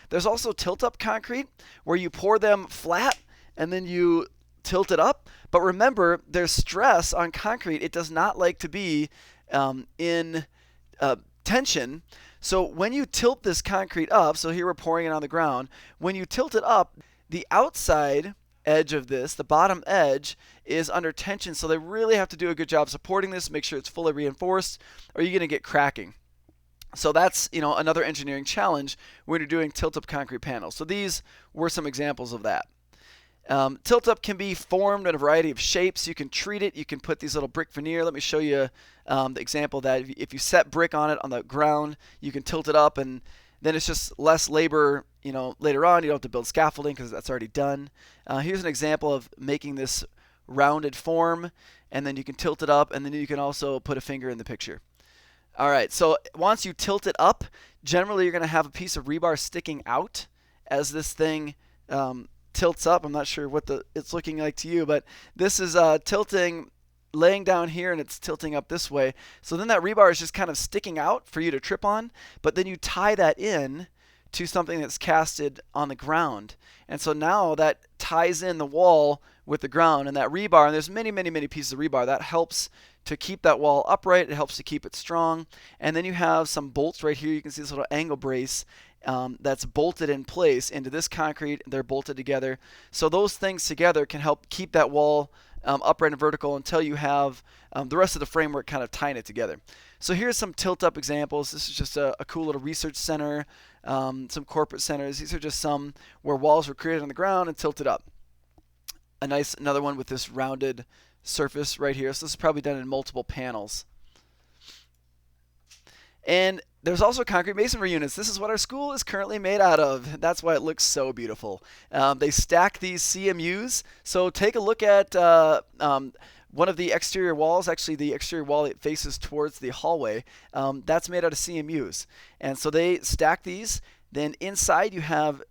There's also tilt-up concrete where you pour them flat and then you tilt it up. But remember, there's stress on concrete. It does not like to be in tension. So when you tilt this concrete up, so here we're pouring it on the ground, when you tilt it up, the outside edge of this, the bottom edge, is under tension. So they really have to do a good job supporting this, make sure it's fully reinforced, or you're going to get cracking. So that's, another engineering challenge when you're doing tilt-up concrete panels. So these were some examples of that. Tilt-up can be formed in a variety of shapes. You can treat it. You can put these little brick veneer. Let me show you the example that if you set brick on it on the ground, you can tilt it up, and then it's just less labor, later on. You don't have to build scaffolding because that's already done. Here's an example of making this rounded form, and then you can tilt it up, and then you can also put a finger in the picture. All right, so once you tilt it up, generally you're going to have a piece of rebar sticking out as this thing tilts up. I'm not sure what it's looking like to you, but this is tilting, laying down here, and it's tilting up this way. So then that rebar is just kind of sticking out for you to trip on, but then you tie that in to something that's casted on the ground. And so now that ties in the wall with the ground, and that rebar, and there's many, many, many pieces of rebar, that helps to keep that wall upright. It helps to keep it strong. And then you have some bolts right here. You can see this little angle brace that's bolted in place into this concrete. They're bolted together. So those things together can help keep that wall upright and vertical until you have the rest of the framework kind of tying it together. So here's some tilt-up examples. This is just a cool little research center, some corporate centers. These are just some where walls were created on the ground and tilted up. Another one with this rounded surface right here. So this is probably done in multiple panels. And there's also concrete masonry units. This is what our school is currently made out of. That's why it looks so beautiful. They stack these CMUs. So take a look at one of the exterior walls, actually the exterior wall that faces towards the hallway. That's made out of CMUs. And so they stack these. Then inside you have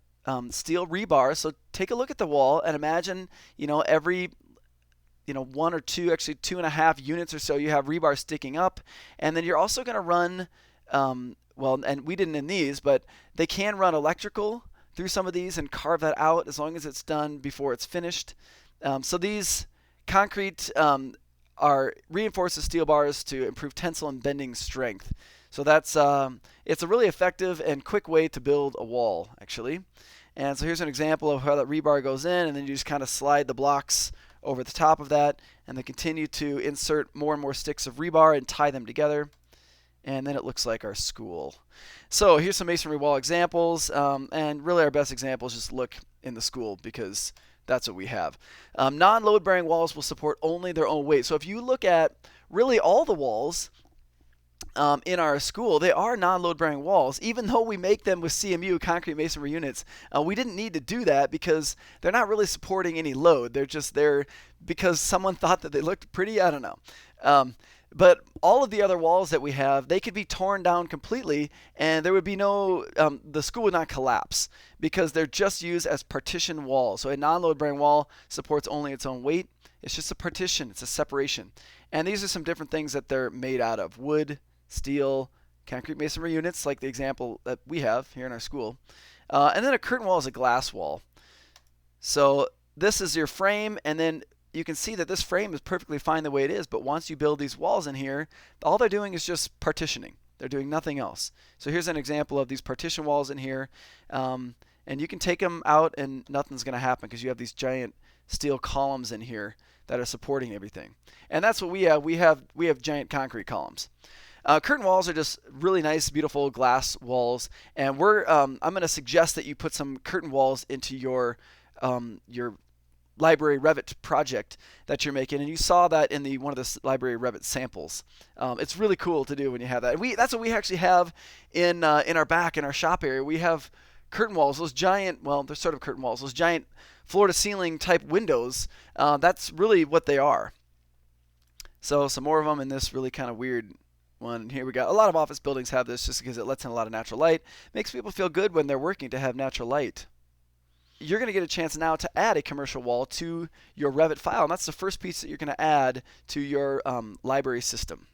steel rebar. So take a look at the wall and imagine, every one or two, actually 2.5 units or so, you have rebar sticking up. And then you're also going to run, and we didn't in these, but they can run electrical through some of these and carve that out as long as it's done before it's finished. So these concrete are reinforced with steel bars to improve tensile and bending strength. So that's it's a really effective and quick way to build a wall, actually. And so here's an example of how that rebar goes in, and then you just kind of slide the blocks over the top of that, and then continue to insert more and more sticks of rebar and tie them together. And then it looks like our school. So here's some masonry wall examples, and really our best example is just look in the school because that's what we have. Non-load bearing walls will support only their own weight. So if you look at really all the walls in our school, they are non-load bearing walls. Even though we make them with CMU, concrete masonry units, we didn't need to do that because they're not really supporting any load. They're just there because someone thought that they looked pretty. I don't know. But all of the other walls that we have, they could be torn down completely, and there would be no, the school would not collapse because they're just used as partition walls. So a non-load bearing wall supports only its own weight. It's just a partition. It's a separation. And these are some different things that they're made out of: wood, steel, concrete masonry units, like the example that we have here in our school. And then a curtain wall is a glass wall. So this is your frame, and then you can see that this frame is perfectly fine the way it is, but once you build these walls in here, all they're doing is just partitioning. They're doing nothing else. So here's an example of these partition walls in here, and you can take them out and nothing's going to happen because you have these giant steel columns in here that are supporting everything. And that's what we have. We have giant concrete columns. Curtain walls are just really nice, beautiful glass walls, and I'm going to suggest that you put some curtain walls into your library Revit project that you're making, and you saw that in one of the library Revit samples. It's really cool to do when you have that. And that's what we actually have in our shop area. We have curtain walls, those giant, well, they're sort of curtain walls, those giant floor-to-ceiling type windows. That's really what they are. So some more of them in this really kind of weird one. Here we got a lot of office buildings have this just because it lets in a lot of natural light. Makes people feel good when they're working to have natural light. You're going to get a chance now to add a commercial wall to your Revit file, and that's the first piece that you're going to add to your library system.